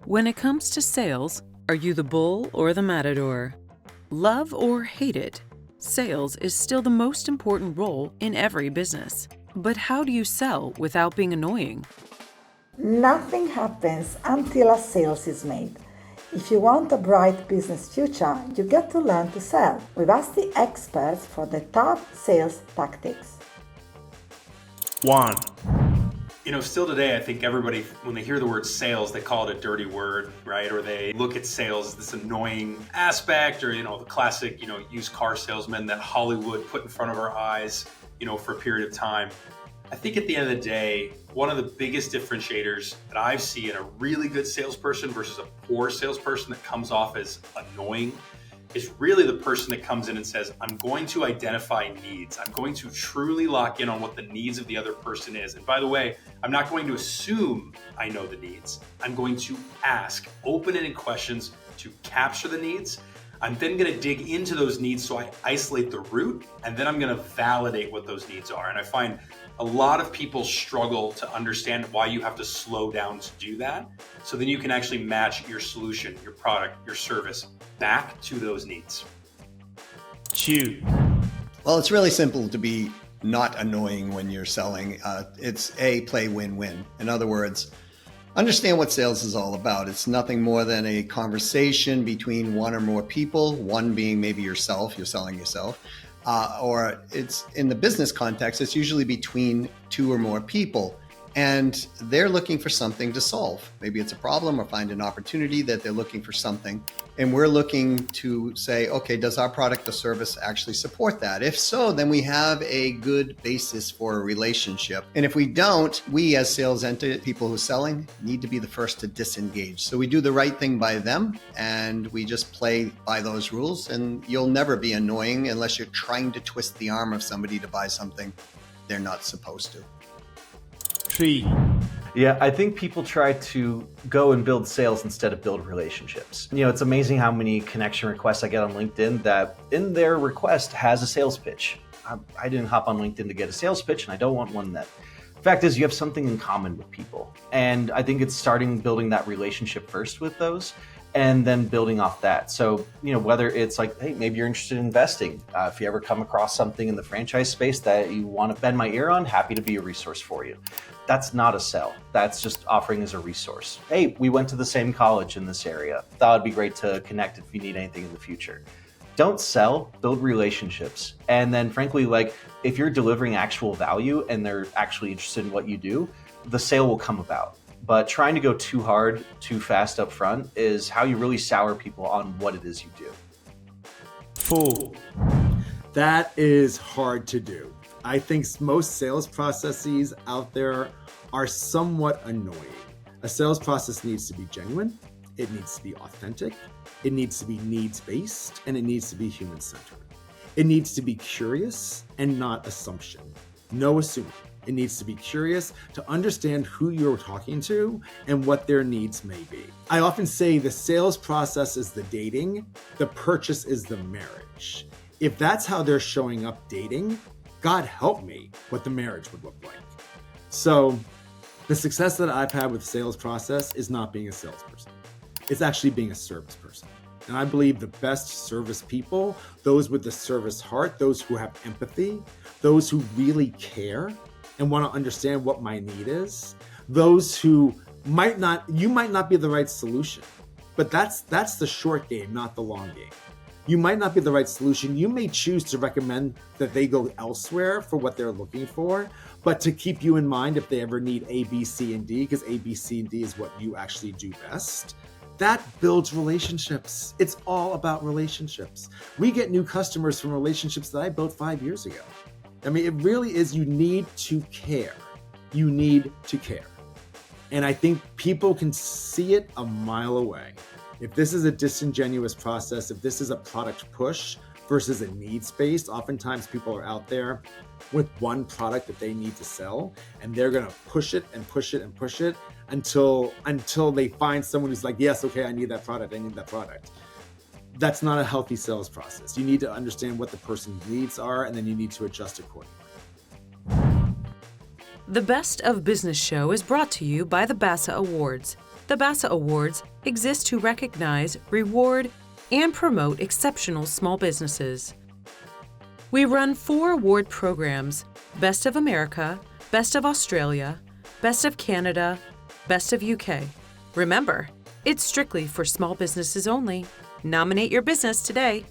When it comes to sales, are you the bull or the matador? Love or hate it, sales is still the most important role in every business. But how do you sell without being annoying? Nothing happens until a sales is made. If you want a bright business future, you get to learn to sell. We've asked the experts for the top sales tactics. 1. Still today, I think everybody, when they hear the word sales, they call it a dirty word, right? Or they look at sales as this annoying aspect, or, the classic, used car salesman that Hollywood put in front of our eyes, for a period of time. I think at the end of the day, one of the biggest differentiators that I see in a really good salesperson versus a poor salesperson that comes off as annoying is really the person that comes in and says, I'm going to identify needs. I'm going to truly lock in on what the needs of the other person is. And by the way, I'm not going to assume I know the needs. I'm going to ask open-ended questions to capture the needs. I'm then going to dig into those needs so I isolate the root, and then I'm going to validate what those needs are. And I find a lot of people struggle to understand why you have to slow down to do that. So then you can actually match your solution, your product, your service back to those needs. 2. Well, it's really simple to be not annoying when you're selling. It's play win-win. In other words, understand what sales is all about. It's nothing more than a conversation between one or more people, one being maybe yourself, you're selling yourself, or it's in the business context, it's usually between two or more people. And they're looking for something to solve. Maybe it's a problem or find an opportunity that they're looking for something. And we're looking to say, okay, does our product or service actually support that? If so, then we have a good basis for a relationship. And if we don't, we as sales people who are selling need to be the first to disengage. So we do the right thing by them and we just play by those rules. And you'll never be annoying unless you're trying to twist the arm of somebody to buy something they're not supposed to. 3. Yeah, I think people try to go and build sales instead of build relationships. It's amazing how many connection requests I get on LinkedIn that in their request has a sales pitch. I didn't hop on LinkedIn to get a sales pitch, and I don't want one that. The fact is, you have something in common with people. And I think it's building that relationship first with those, and then building off that. So, whether it's like, hey, maybe you're interested in investing. If you ever come across something in the franchise space that you want to bend my ear on, happy to be a resource for you. That's not a sell. That's just offering as a resource. Hey, we went to the same college in this area. Thought it'd be great to connect if you need anything in the future. Don't sell, build relationships. And then frankly, if you're delivering actual value and they're actually interested in what you do, the sale will come about. But trying to go too hard, too fast up front is how you really sour people on what it is you do. 4. That is hard to do. I think most sales processes out there are somewhat annoying. A sales process needs to be genuine, it needs to be authentic, it needs to be needs-based, and it needs to be human-centered. It needs to be curious and not assumption. No assuming. It needs to be curious to understand who you're talking to and what their needs may be. I often say the sales process is the dating, the purchase is the marriage. If that's how they're showing up dating, God help me what the marriage would look like. So the success that I've had with sales process is not being a salesperson. It's actually being a service person. And I believe the best service people, those with the service heart, those who have empathy, those who really care and want to understand what my need is, those who you might not be the right solution, but that's the short game, not the long game. You might not be the right solution. You may choose to recommend that they go elsewhere for what they're looking for, but to keep you in mind if they ever need A, B, C, and D, because A, B, C, and D is what you actually do best. That builds relationships. It's all about relationships. We get new customers from relationships that I built 5 years ago. I mean, it really is, you need to care. You need to care. And I think people can see it a mile away. If this is a disingenuous process, if this is a product push versus a needs-based, oftentimes people are out there with one product that they need to sell, and they're going to push it and push it and push it until they find someone who's like, yes, okay, I need that product. That's not a healthy sales process. You need to understand what the person's needs are, and then you need to adjust accordingly. The Best of Business show is brought to you by the BASA Awards. The BASA Awards exist to recognize, reward, and promote exceptional small businesses. We run 4 award programs: Best of America, Best of Australia, Best of Canada, Best of UK. Remember, it's strictly for small businesses only. Nominate your business today.